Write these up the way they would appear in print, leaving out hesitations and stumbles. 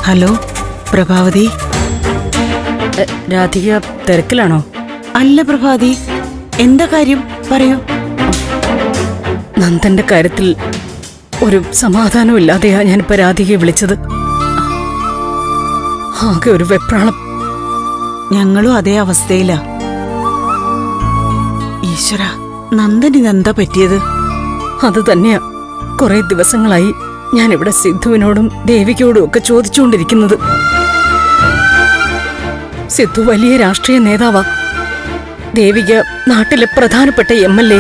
Hello Prabhavati. Radhika തിരക്കിലാണോ? അല്ല പ്രഭാതി, എന്താ കാര്യം പറയൂ. നന്ദന്റെ കാര്യത്തിൽ ഒരു സമാധാനമില്ലാതെയാ ഞാനിപ്പോ രാധികയെ വിളിച്ചത്. ആകെ ഒരു വെപ്രാളം. ഞങ്ങളും അതേ അവസ്ഥയിലാ. ഈശ്വര, നന്ദനിതെന്താ പറ്റിയത്? അത് തന്നെയാ കുറെ ദിവസങ്ങളായി ഞാനിവിടെ സിദ്ധുവിനോടും ദേവികയോടും ഒക്കെ ചോദിച്ചുകൊണ്ടിരിക്കുന്നത്. സിദ്ധു വലിയ രാഷ്ട്രീയ നേതാവാ. ദേവിക നാട്ടിലെ പ്രധാനപ്പെട്ട MLA.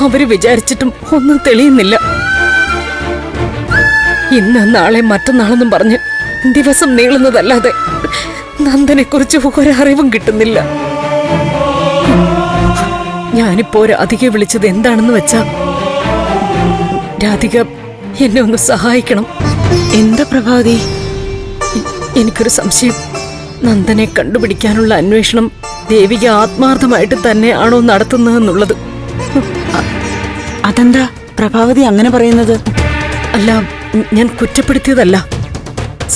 അവര് വിചാരിച്ചിട്ടും ഒന്നും തെളിയുന്നില്ല. ഇന്ന് നാളെ മറ്റന്നാളെന്നും പറഞ്ഞ് ദിവസം നീളുന്നതല്ലാതെ നന്ദനെ കുറിച്ച് ഒരറിവും കിട്ടുന്നില്ല. ഞാനിപ്പോ രാധികയെ വിളിച്ചത് എന്താണെന്ന് വെച്ചാ, രാധിക എന്നെ ഒന്ന് സഹായിക്കണം. എന്താ പ്രഭാതി? എനിക്കൊരു സംശയം. നന്ദനെ കണ്ടുപിടിക്കാനുള്ള അന്വേഷണം ദേവിക ആത്മാർത്ഥമായിട്ട് തന്നെ ആണോ നടത്തുന്നതെന്നുള്ളത്. അതെന്താ പ്രഭാവതി അങ്ങനെ പറയുന്നത്? അല്ല, ഞാൻ കുറ്റപ്പെടുത്തിയതല്ല,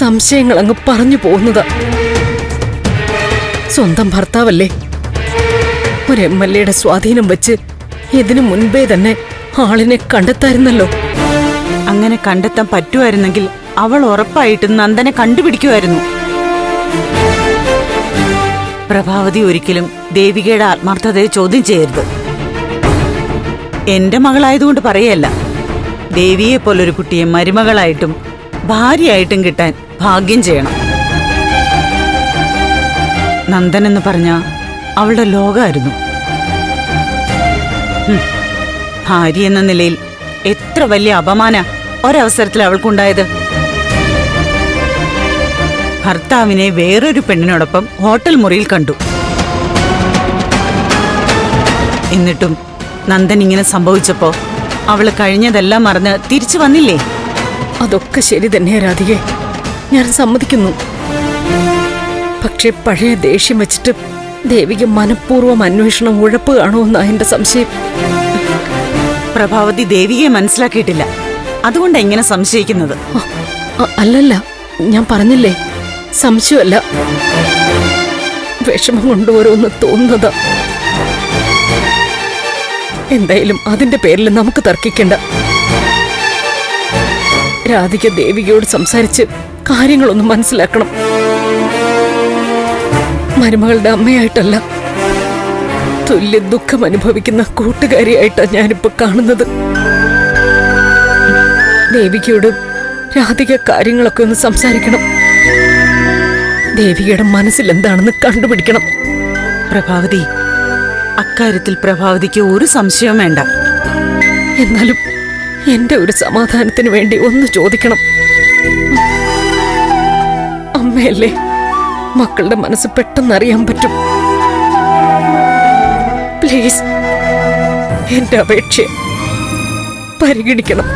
സംശയങ്ങൾ അങ്ങ് പറഞ്ഞു പോകുന്നതാ. സ്വന്തം ഭർത്താവല്ലേ, ഒരു MLA സ്വാധീനം വെച്ച് ഇതിനു മുൻപേ തന്നെ ആളിനെ കണ്ടെത്തായിരുന്നല്ലോ. അങ്ങനെ കണ്ടെത്താൻ പറ്റുമായിരുന്നെങ്കിൽ അവൾ ഉറപ്പായിട്ടും നന്ദനെ കണ്ടുപിടിക്കുമായിരുന്നു. പ്രഭാവതി ഒരിക്കലും ദേവികയുടെ ആത്മാർത്ഥതയെ ചോദ്യം ചെയ്യരുത്. എന്റെ മകളായതുകൊണ്ട് പറയല്ല, ദേവിയെ പോലൊരു കുട്ടിയെ മരുമകളായിട്ടും ഭാര്യയായിട്ടും കിട്ടാൻ ഭാഗ്യം ചെയ്യണം. നന്ദൻ എന്ന് പറഞ്ഞ അവളുടെ ലോകമായിരുന്നു. ഭാര്യ എന്ന നിലയിൽ എത്ര വലിയ അപമാന ഒരവസരത്തിൽ അവൾക്കുണ്ടായത്. ഭർത്താവിനെ വേറൊരു പെണ്ണിനോടൊപ്പം ഹോട്ടൽ മുറിയിൽ കണ്ടു. എന്നിട്ടും നന്ദൻ ഇങ്ങനെ സംഭവിച്ചപ്പോ അവള് കഴിഞ്ഞതെല്ലാം മറന്ന് തിരിച്ചു വന്നില്ലേ? അതൊക്കെ ശരി തന്നെയാ രാധികെ, ഞാൻ സമ്മതിക്കുന്നു. പക്ഷെ പഴയ ദേഷ്യം വെച്ചിട്ട് ദേവിക മനഃപൂർവ്വം അന്വേഷണം ഉഴപ്പുകയാണോ എന്നാ എന്റെ സംശയം. പ്രഭാവതി ദേവിയെ മനസ്സിലാക്കിയിട്ടില്ല, അതുകൊണ്ടാ ഇങ്ങനെ സംശയിക്കുന്നത്. അല്ലല്ല, ഞാൻ പറഞ്ഞില്ലേ, സംശയമല്ല, വിഷമം കൊണ്ട് ഓരോന്ന് തോന്നുന്നതാ. എന്തായാലും അതിന്റെ പേരിൽ നമുക്ക് തർക്കിക്കണ്ട. രാധിക ദേവികയോട് സംസാരിച്ച് കാര്യങ്ങളൊന്നും മനസ്സിലാക്കണം. മരുമകളുടെ അമ്മയായിട്ടല്ല, തുല്യ ദുഃഖം അനുഭവിക്കുന്ന കൂട്ടുകാരിയായിട്ടാണ് ഞാനിപ്പോ കാണുന്നത്. ദേവികയോട് രാധിക കാര്യങ്ങളൊക്കെ ഒന്ന് സംസാരിക്കണം. ദേവികയുടെ മനസ്സിൽ എന്താണെന്ന് കണ്ടുപിടിക്കണം. പ്രഭാവതി, അക്കാര്യത്തിൽ പ്രഭാവതിക്ക് ഒരു സംശയവും വേണ്ട. എന്നാലും എന്റെ ഒരു സമാധാനത്തിന് വേണ്ടി ഒന്ന് ചോദിക്കണം. അമ്മയല്ലേ, മക്കളുടെ മനസ്സ് പെട്ടെന്ന് അറിയാൻ പറ്റും. പ്ലീസ്, എന്റെ അപേക്ഷ പരിഗണിക്കണം.